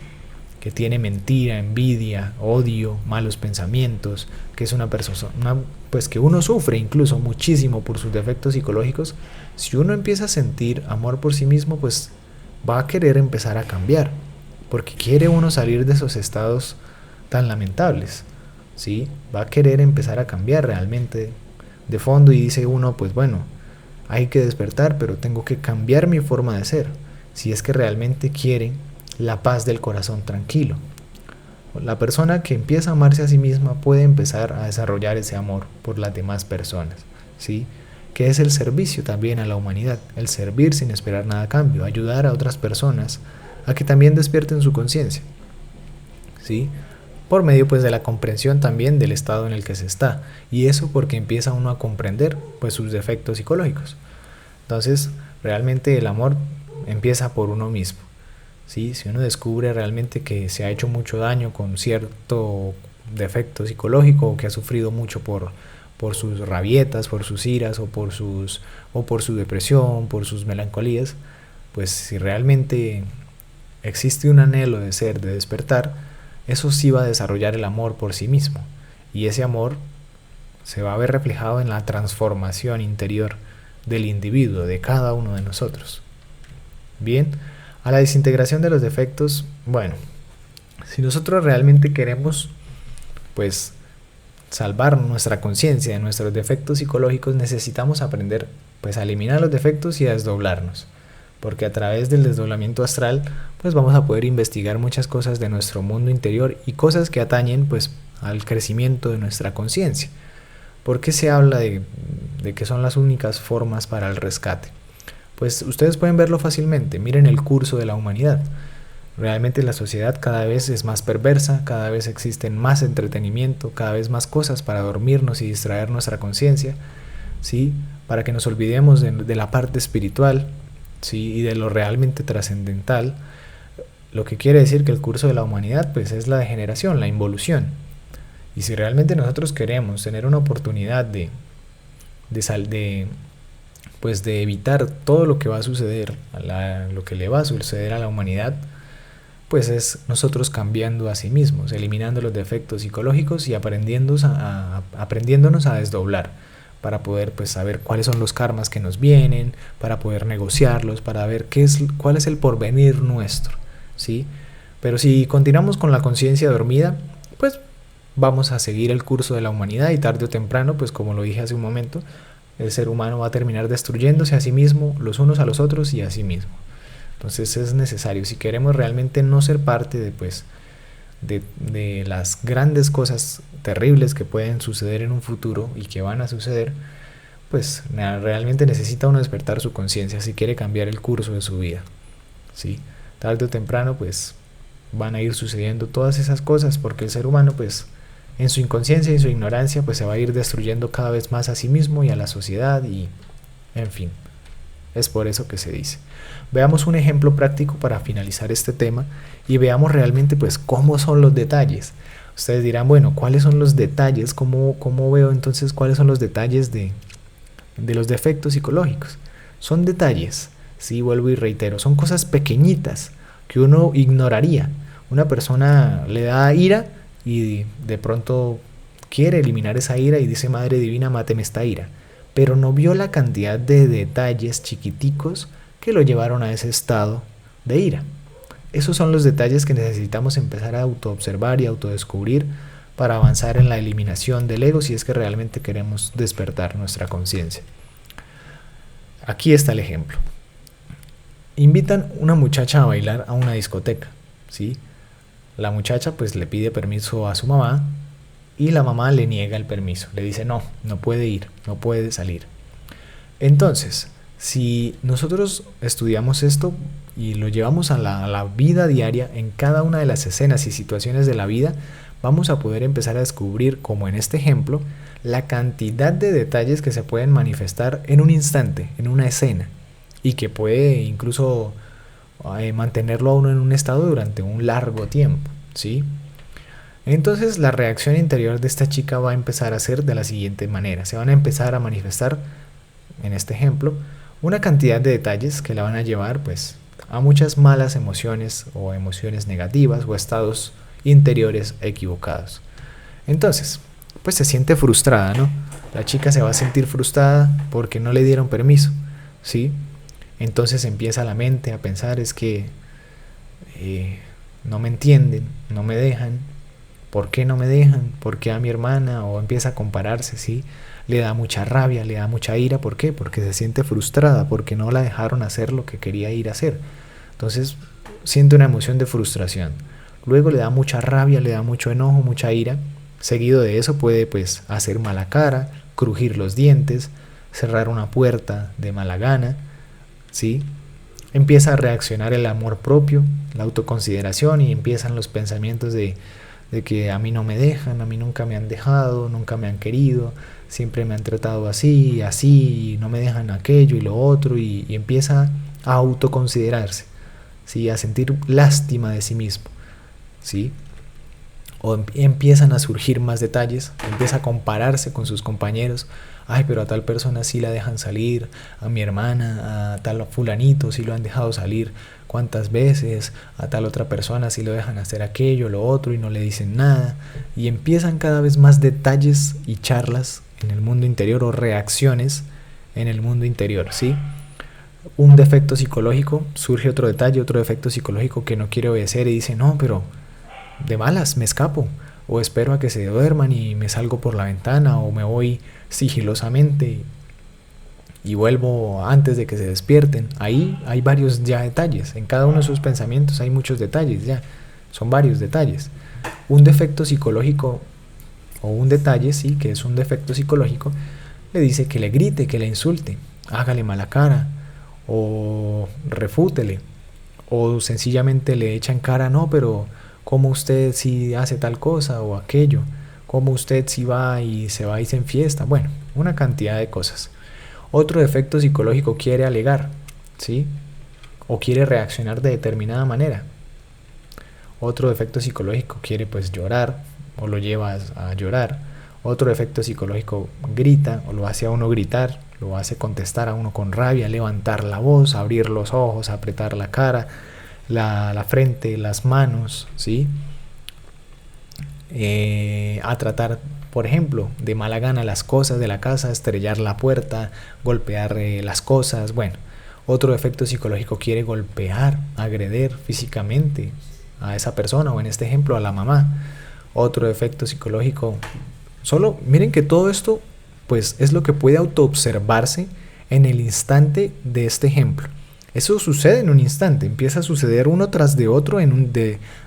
que tiene mentira, envidia, odio, malos pensamientos, que es una persona pues que uno sufre incluso muchísimo por sus defectos psicológicos, si uno empieza a sentir amor por sí mismo, pues va a querer empezar a cambiar, porque quiere uno salir de esos estados tan lamentables, ¿sí? Va a querer empezar a cambiar realmente de fondo y dice uno, pues bueno, hay que despertar, pero tengo que cambiar mi forma de ser, si es que realmente quiere la paz del corazón tranquilo. La persona que empieza a amarse a sí misma puede empezar a desarrollar ese amor por las demás personas, ¿sí? Que es el servicio también a la humanidad, el servir sin esperar nada a cambio, ayudar a otras personas a que también despierten su conciencia, ¿sí? Por medio pues de la comprensión también del estado en el que se está, y eso porque empieza uno a comprender pues sus defectos psicológicos. Entonces, realmente el amor empieza por uno mismo, ¿sí? Si uno descubre realmente que se ha hecho mucho daño con cierto defecto psicológico o que ha sufrido mucho por sus rabietas, por sus iras o por su depresión, por sus melancolías, pues si realmente existe un anhelo de ser, de despertar, eso sí va a desarrollar el amor por sí mismo. Y ese amor se va a ver reflejado en la transformación interior del individuo, de cada uno de nosotros. Bien, a la desintegración de los defectos, bueno, si nosotros realmente queremos, pues, salvar nuestra conciencia de nuestros defectos psicológicos, necesitamos aprender, pues, a eliminar los defectos y a desdoblarnos. Porque a través del desdoblamiento astral, pues vamos a poder investigar muchas cosas de nuestro mundo interior y cosas que atañen, pues, al crecimiento de nuestra conciencia. ¿Por qué se habla de que son las únicas formas para el rescate? Pues ustedes pueden verlo fácilmente, miren el curso de la humanidad. Realmente la sociedad cada vez es más perversa, cada vez existen más entretenimiento, cada vez más cosas para dormirnos y distraer nuestra conciencia, ¿sí? Para que nos olvidemos de la parte espiritual, ¿sí? Y de lo realmente trascendental, lo que quiere decir que el curso de la humanidad pues es la degeneración, la involución. Y si realmente nosotros queremos tener una oportunidad pues de evitar todo lo que va a suceder, lo que le va a suceder a la humanidad, pues es nosotros cambiando a sí mismos, eliminando los defectos psicológicos y aprendiéndonos a desdoblar para poder pues saber cuáles son los karmas que nos vienen, para poder negociarlos, para ver cuál es el porvenir nuestro, ¿sí? Pero si continuamos con la conciencia dormida, pues vamos a seguir el curso de la humanidad y tarde o temprano, pues como lo dije hace un momento, el ser humano va a terminar destruyéndose a sí mismo, los unos a los otros y a sí mismo. Entonces es necesario, si queremos realmente no ser parte de las grandes cosas terribles que pueden suceder en un futuro y que van a suceder, pues realmente necesita uno despertar su conciencia si quiere cambiar el curso de su vida, ¿sí? Tarde o temprano pues van a ir sucediendo todas esas cosas porque el ser humano pues en su inconsciencia y su ignorancia pues se va a ir destruyendo cada vez más a sí mismo y a la sociedad y en fin, es por eso que se dice. Veamos un ejemplo práctico para finalizar este tema y veamos realmente pues cómo son los detalles. Ustedes dirán, bueno, ¿cuáles son los detalles? ¿Cómo veo entonces cuáles son los detalles de los defectos psicológicos? Son detalles, sí, vuelvo y reitero, son cosas pequeñitas que uno ignoraría. Una persona le da ira y de pronto quiere eliminar esa ira y dice, Madre Divina, máteme esta ira. Pero no vio la cantidad de detalles chiquiticos que lo llevaron a ese estado de ira. Esos son los detalles que necesitamos empezar a autoobservar y autodescubrir para avanzar en la eliminación del ego si es que realmente queremos despertar nuestra conciencia. Aquí está el ejemplo. Invitan una muchacha a bailar a una discoteca, ¿sí? La muchacha pues le pide permiso a su mamá y la mamá le niega el permiso, le dice no puede ir, no puede salir. Entonces, si nosotros estudiamos esto y lo llevamos a la vida diaria, en cada una de las escenas y situaciones de la vida, vamos a poder empezar a descubrir, como en este ejemplo, la cantidad de detalles que se pueden manifestar en un instante, en una escena, y que puede incluso mantenerlo a uno en un estado durante un largo tiempo, ¿sí? Entonces la reacción interior de esta chica va a empezar a ser de la siguiente manera. Se van a empezar a manifestar, en este ejemplo, una cantidad de detalles que la van a llevar pues a muchas malas emociones o emociones negativas o estados interiores equivocados. Entonces, pues se siente frustrada, ¿no? La chica se va a sentir frustrada porque no le dieron permiso, ¿sí? Entonces empieza la mente a pensar es que no me entienden, no me dejan, ¿por qué no me dejan? ¿Por qué a mi hermana? O empieza a compararse, ¿sí? Le da mucha rabia, le da mucha ira, ¿por qué? Porque se siente frustrada, porque no la dejaron hacer lo que quería ir a hacer. Entonces siente una emoción de frustración. Luego le da mucha rabia, le da mucho enojo, mucha ira. Seguido de eso puede pues hacer mala cara, crujir los dientes, cerrar una puerta de mala gana, ¿sí? Empieza a reaccionar el amor propio, la autoconsideración y empiezan los pensamientos de de que a mí no me dejan, a mí nunca me han dejado, nunca me han querido, siempre me han tratado así, así, y no me dejan aquello y lo otro, y empieza a autoconsiderarse, ¿sí? A sentir lástima de sí mismo, ¿sí? O empiezan a surgir más detalles, empieza a compararse con sus compañeros. Ay, pero a tal persona sí la dejan salir, a mi hermana, a tal fulanito sí lo han dejado salir cuántas veces, a tal otra persona sí lo dejan hacer aquello, lo otro y no le dicen nada. Y empiezan cada vez más detalles y charlas en el mundo interior o reacciones en el mundo interior, ¿sí? Un defecto psicológico, surge otro defecto psicológico que no quiere obedecer y dice, no, pero de malas me escapo, o espero a que se duerman y me salgo por la ventana, o me voy sigilosamente y vuelvo antes de que se despierten. Ahí hay varios ya detalles, en cada uno de sus pensamientos hay muchos detalles ya, son varios detalles. Un defecto psicológico o un detalle, sí, que es un defecto psicológico, le dice que le grite, que le insulte, hágale mala cara, o refútele, o sencillamente le echa en cara, no, pero ¿cómo usted si hace tal cosa o aquello? ¿Cómo usted si va y se enfiesta? Bueno, una cantidad de cosas. Otro defecto psicológico quiere alegar, ¿sí? O quiere reaccionar de determinada manera. Otro defecto psicológico quiere pues llorar o lo lleva a llorar. Otro defecto psicológico grita o lo hace a uno gritar, lo hace contestar a uno con rabia, levantar la voz, abrir los ojos, apretar la cara, la frente, las manos, ¿sí? A tratar, por ejemplo, de mala gana las cosas de la casa, estrellar la puerta, golpear las cosas. Bueno, otro defecto psicológico quiere golpear, agredir físicamente a esa persona, o en este ejemplo a la mamá. Otro defecto psicológico, solo miren que todo esto pues es lo que puede autoobservarse en el instante de este ejemplo. Eso sucede en un instante, empieza a suceder uno tras de otro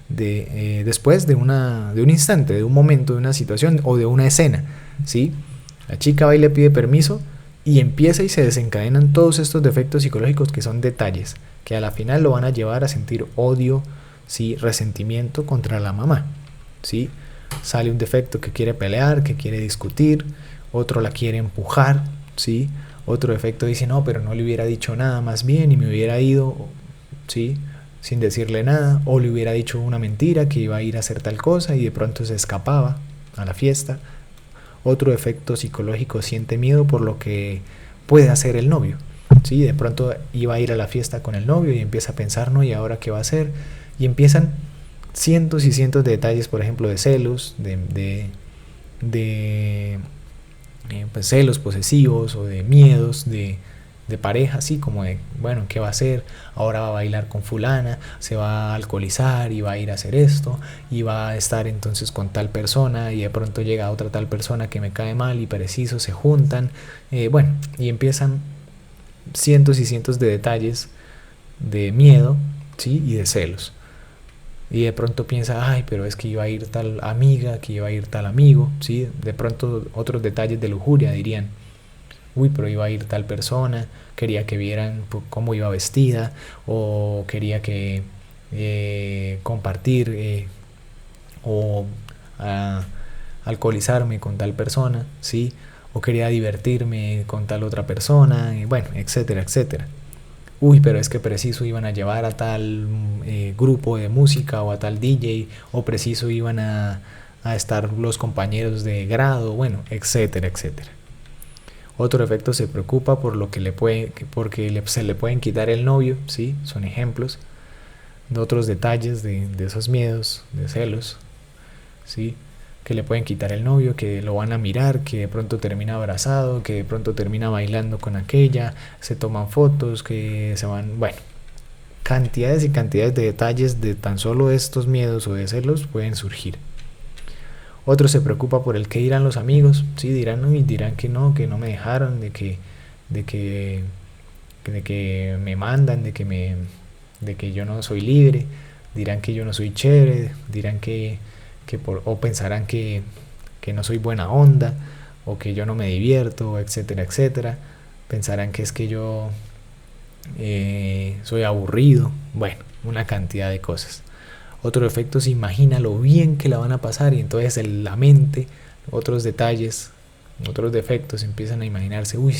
después de un instante, de un momento, de una situación o de una escena, ¿sí? La chica va y le pide permiso y empieza y se desencadenan todos estos defectos psicológicos que son detalles, que a la final lo van a llevar a sentir odio, ¿sí? Resentimiento contra la mamá, ¿sí? Sale un defecto que quiere pelear, que quiere discutir, otro la quiere empujar, ¿sí? Otro defecto dice, no, pero no le hubiera dicho nada más bien y me hubiera ido, ¿sí? Sin decirle nada, o le hubiera dicho una mentira que iba a ir a hacer tal cosa y de pronto se escapaba a la fiesta. Otro defecto psicológico siente miedo por lo que puede hacer el novio, ¿sí? De pronto iba a ir a la fiesta con el novio y empieza a pensar, no, ¿y ahora qué va a hacer? Y empiezan cientos y cientos de detalles, por ejemplo, de celos, pues celos posesivos o de miedos de pareja, así como de, bueno, ¿qué va a hacer? Ahora va a bailar con fulana, se va a alcoholizar y va a ir a hacer esto y va a estar entonces con tal persona y de pronto llega otra tal persona que me cae mal y preciso, se juntan, bueno, y empiezan cientos y cientos de detalles de miedo, ¿sí? Y de celos. Y de pronto piensa, ay, pero es que iba a ir tal amiga, que iba a ir tal amigo, ¿sí? De pronto otros detalles de lujuria dirían, uy, pero iba a ir tal persona, quería que vieran cómo iba vestida, o quería que compartir o alcoholizarme con tal persona, ¿sí? O quería divertirme con tal otra persona, bueno, etcétera, etcétera. Uy, pero es que preciso iban a llevar a tal grupo de música o a tal DJ, o preciso iban a estar los compañeros de grado, bueno, etcétera, etcétera. Otro efecto se preocupa por lo que se le pueden quitar el novio, ¿sí? Son ejemplos de otros detalles de esos miedos, de celos, ¿sí? Que le pueden quitar el novio, que lo van a mirar, que de pronto termina abrazado, que de pronto termina bailando con aquella, se toman fotos, que se van, bueno, cantidades y cantidades de detalles de tan solo estos miedos o de celos pueden surgir. Otro se preocupa por el que dirán los amigos, sí, dirán que no me dejaron, de que me mandan, de que yo no soy libre, dirán que yo no soy chévere, dirán o pensarán que no soy buena onda, o que yo no me divierto, etcétera, etcétera. Pensarán que es que yo soy aburrido, bueno, una cantidad de cosas. Otro defecto se imagina lo bien que la van a pasar y entonces la mente, otros detalles, otros defectos empiezan a imaginarse, uy,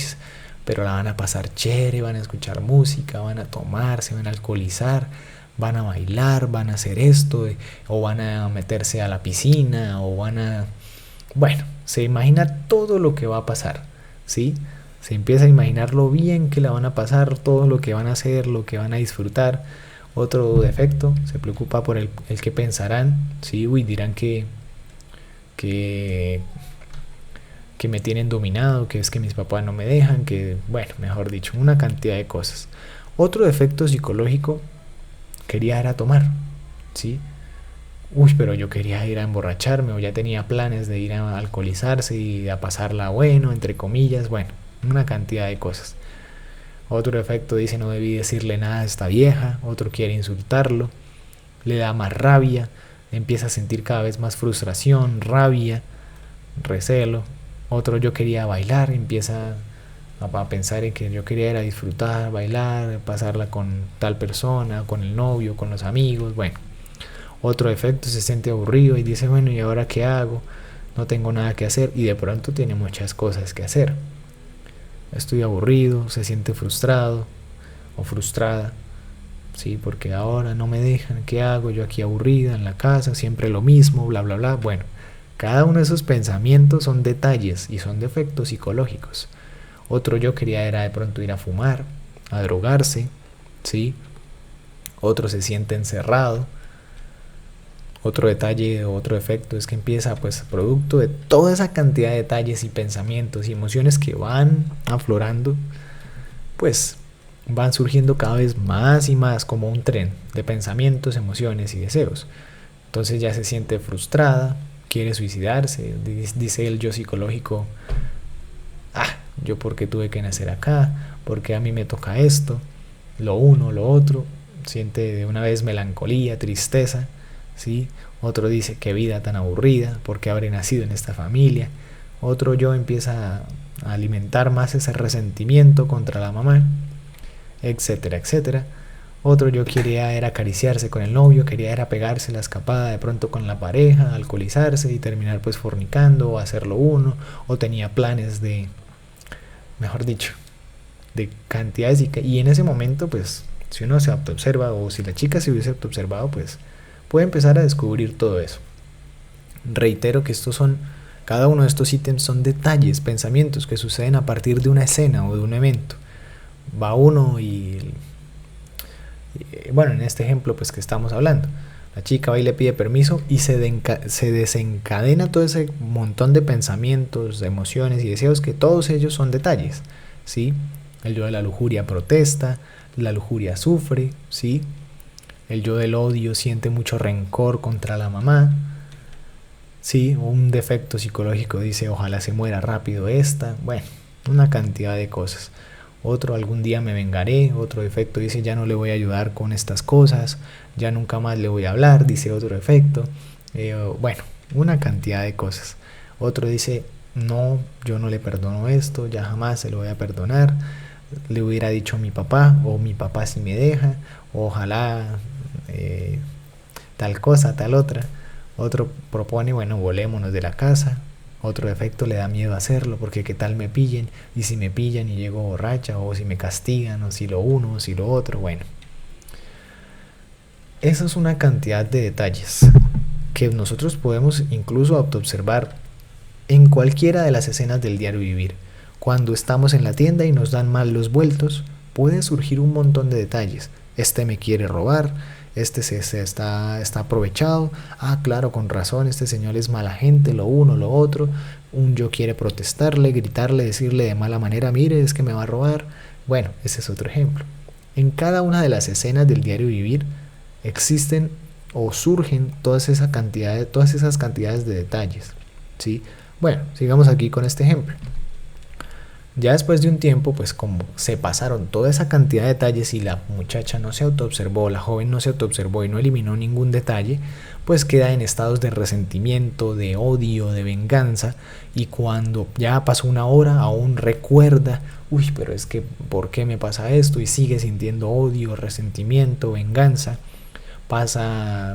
pero la van a pasar chévere, van a escuchar música, van a tomar, se van a alcoholizar, van a bailar, van a hacer esto, o van a meterse a la piscina, o van a... Bueno, se imagina todo lo que va a pasar, ¿sí? Se empieza a imaginar lo bien que la van a pasar, todo lo que van a hacer, lo que van a disfrutar. Otro defecto, se preocupa por el que pensarán, ¿sí? Uy, dirán que, que me tienen dominado, que es que mis papás no me dejan, que, bueno, mejor dicho, una cantidad de cosas. Otro defecto psicológico, quería ir a tomar, ¿sí? Uy, pero yo quería ir a emborracharme o ya tenía planes de ir a alcoholizarse y a pasarla bueno, entre comillas, bueno, una cantidad de cosas. Otro defecto dice no debí decirle nada a esta vieja, otro quiere insultarlo, le da más rabia, empieza a sentir cada vez más frustración, rabia, recelo. Otro yo quería bailar, empieza a pensar en que yo quería ir a disfrutar, bailar, pasarla con tal persona, con el novio, con los amigos, bueno. Otro defecto se siente aburrido y dice, bueno, ¿y ahora qué hago? No tengo nada que hacer y de pronto tiene muchas cosas que hacer. Estoy aburrido, se siente frustrado o frustrada, sí, porque ahora no me dejan, ¿qué hago? Yo aquí aburrida en la casa, siempre lo mismo, bla, bla, bla. Bueno, cada uno de esos pensamientos son detalles y son defectos psicológicos. Otro yo quería era de pronto ir a fumar, a drogarse, ¿sí? Otro se siente encerrado. Otro detalle, otro efecto es que empieza, pues, producto de toda esa cantidad de detalles y pensamientos y emociones que van aflorando, pues van surgiendo cada vez más y más como un tren de pensamientos, emociones y deseos. Entonces ya se siente frustrada, quiere suicidarse, dice el yo psicológico, yo por qué tuve que nacer acá, por qué a mí me toca esto, lo uno, lo otro, siente de una vez melancolía, tristeza, ¿sí? Otro dice qué vida tan aburrida, por qué habré nacido en esta familia. Otro yo empieza a alimentar más ese resentimiento contra la mamá, etcétera, etcétera. Otro yo quería era acariciarse con el novio, quería era pegarse la escapada de pronto con la pareja, alcoholizarse y terminar pues fornicando o hacerlo uno, o tenía planes de, mejor dicho, de cantidades y en ese momento pues si uno se autoobserva o si la chica se hubiese autoobservado pues puede empezar a descubrir todo eso. Reitero que cada uno de estos ítems son detalles, pensamientos que suceden a partir de una escena o de un evento. Va uno y bueno, en este ejemplo pues que estamos hablando, la chica va y le pide permiso y se desencadena todo ese montón de pensamientos, de emociones y deseos que todos ellos son detalles, ¿sí? El yo de la lujuria protesta, la lujuria sufre, ¿sí? El yo del odio siente mucho rencor contra la mamá, ¿sí? Un defecto psicológico dice ojalá se muera rápido esta, bueno, una cantidad de cosas. Otro algún día me vengaré, otro defecto dice ya no le voy a ayudar con estas cosas, ya nunca más le voy a hablar, dice otro defecto, bueno, una cantidad de cosas. Otro dice no, yo no le perdono esto, ya jamás se lo voy a perdonar, le hubiera dicho a mi papá, o mi papá si me deja, o ojalá tal cosa, tal otra. Otro propone, bueno, volémonos de la casa. Otro defecto le da miedo hacerlo porque qué tal me pillen, y si me pillan y llego borracha, o si me castigan, o si lo uno, o si lo otro, bueno. Esa es una cantidad de detalles que nosotros podemos incluso autoobservar en cualquiera de las escenas del diario vivir. Cuando estamos en la tienda y nos dan mal los vueltos, puede surgir un montón de detalles. Este me quiere robar, este está aprovechado, claro, con razón, este señor es mala gente, lo uno, lo otro, un yo quiere protestarle, gritarle, decirle de mala manera, mire, es que me va a robar. Bueno, ese es otro ejemplo. En cada una de las escenas del diario vivir existen o surgen todas esas cantidades de detalles, ¿sí? Bueno, sigamos aquí con este ejemplo. Ya después de un tiempo, pues como se pasaron toda esa cantidad de detalles y la muchacha no se autoobservó, la joven no se autoobservó y no eliminó ningún detalle, pues queda en estados de resentimiento, de odio, de venganza, y cuando ya pasó una hora aún recuerda, uy, pero es que ¿por qué me pasa esto? Y sigue sintiendo odio, resentimiento, venganza.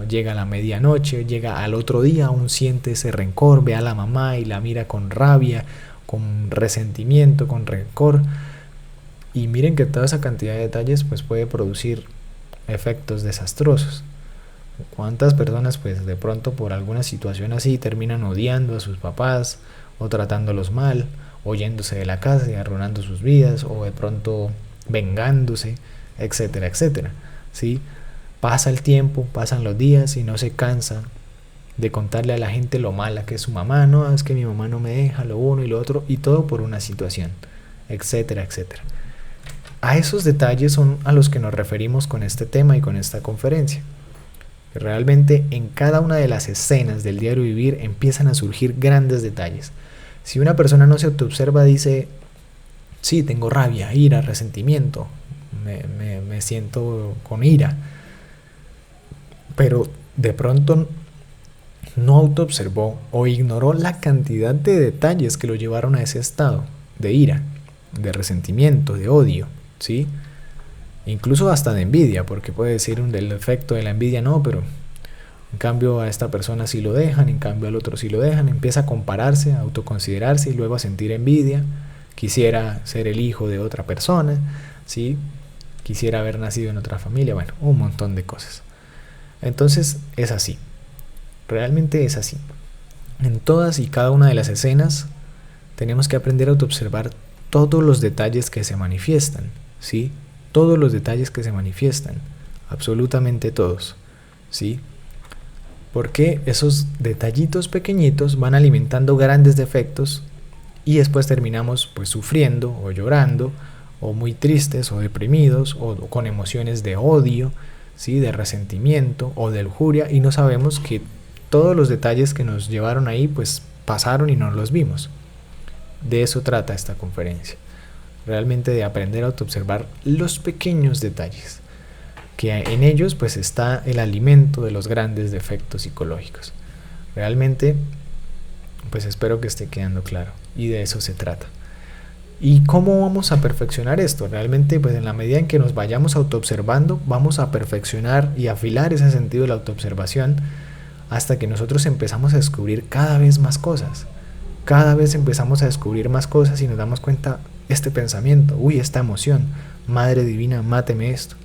llega la medianoche, llega al otro día, aún siente ese rencor, ve a la mamá y la mira con rabia, con resentimiento, con rencor. Y miren que toda esa cantidad de detalles pues puede producir efectos desastrosos. ¿Cuántas personas pues de pronto por alguna situación así terminan odiando a sus papás o tratándolos mal, o yéndose de la casa y arruinando sus vidas, o de pronto vengándose, etcétera, etcétera? ¿Sí? Pasa el tiempo, pasan los días y no se cansa de contarle a la gente lo mala que es su mamá. No, es que mi mamá no me deja, lo uno y lo otro, y todo por una situación, etcétera, etcétera. A esos detalles son a los que nos referimos con este tema y con esta conferencia. Realmente en cada una de las escenas del diario vivir empiezan a surgir grandes detalles. Si una persona no se autoobserva, dice, sí, tengo rabia, ira, resentimiento, me siento con ira, pero de pronto no autoobservó o ignoró la cantidad de detalles que lo llevaron a ese estado de ira, de resentimiento, de odio, ¿sí? Incluso hasta de envidia, porque puede decir del efecto de la envidia, no, pero en cambio a esta persona sí lo dejan, en cambio al otro sí lo dejan. Empieza a compararse, a autoconsiderarse y luego a sentir envidia. Quisiera ser el hijo de otra persona, ¿sí? Quisiera haber nacido en otra familia, bueno, un montón de cosas. Entonces es así, realmente es así. En todas y cada una de las escenas tenemos que aprender a autoobservar todos los detalles que se manifiestan, ¿sí? Todos los detalles que se manifiestan, absolutamente todos, ¿sí? Porque esos detallitos pequeñitos van alimentando grandes defectos y después terminamos pues sufriendo o llorando o muy tristes o deprimidos o con emociones de odio, ¿sí? De resentimiento o de lujuria, y no sabemos que todos los detalles que nos llevaron ahí pues pasaron y no los vimos. De eso trata esta conferencia, realmente de aprender a autoobservar los pequeños detalles, que en ellos pues está el alimento de los grandes defectos psicológicos. Realmente pues espero que esté quedando claro, y de eso se trata. ¿Y cómo vamos a perfeccionar esto? Realmente pues en la medida en que nos vayamos autoobservando, vamos a perfeccionar y afilar ese sentido de la autoobservación hasta que nosotros empezamos a descubrir cada vez más cosas. Cada vez empezamos a descubrir más cosas y nos damos cuenta, este pensamiento, uy, esta emoción, Madre Divina, máteme esto.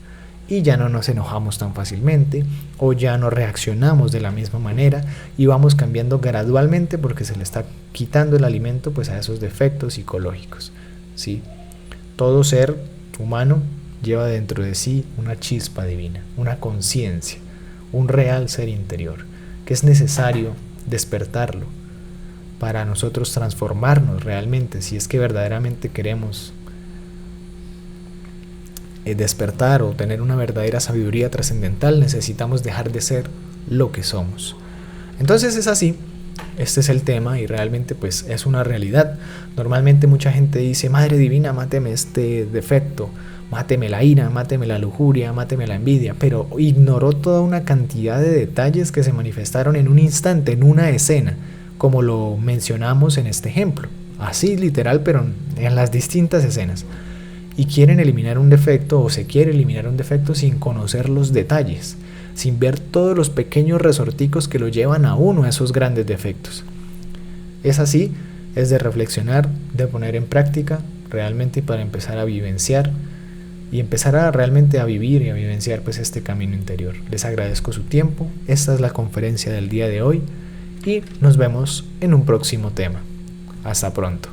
Y ya no nos enojamos tan fácilmente, o ya no reaccionamos de la misma manera, y vamos cambiando gradualmente porque se le está quitando el alimento pues a esos defectos psicológicos, ¿sí? Todo ser humano lleva dentro de sí una chispa divina, una conciencia, un real ser interior, que es necesario despertarlo para nosotros transformarnos realmente. Si es que verdaderamente queremos despertar o tener una verdadera sabiduría trascendental, necesitamos dejar de ser lo que somos. Entonces es así, este es el tema, y realmente pues es una realidad. Normalmente mucha gente dice, Madre Divina, máteme este defecto, máteme la ira, máteme la lujuria, máteme la envidia, pero ignoró toda una cantidad de detalles que se manifestaron en un instante, en una escena, como lo mencionamos en este ejemplo, así literal, pero en las distintas escenas. Y quieren eliminar un defecto, o se quiere eliminar un defecto sin conocer los detalles, sin ver todos los pequeños resorticos que lo llevan a uno a esos grandes defectos. Es así, es de reflexionar, de poner en práctica realmente para empezar a vivenciar y empezar a realmente a vivir y a vivenciar pues este camino interior. Les agradezco su tiempo, esta es la conferencia del día de hoy y nos vemos en un próximo tema. Hasta pronto.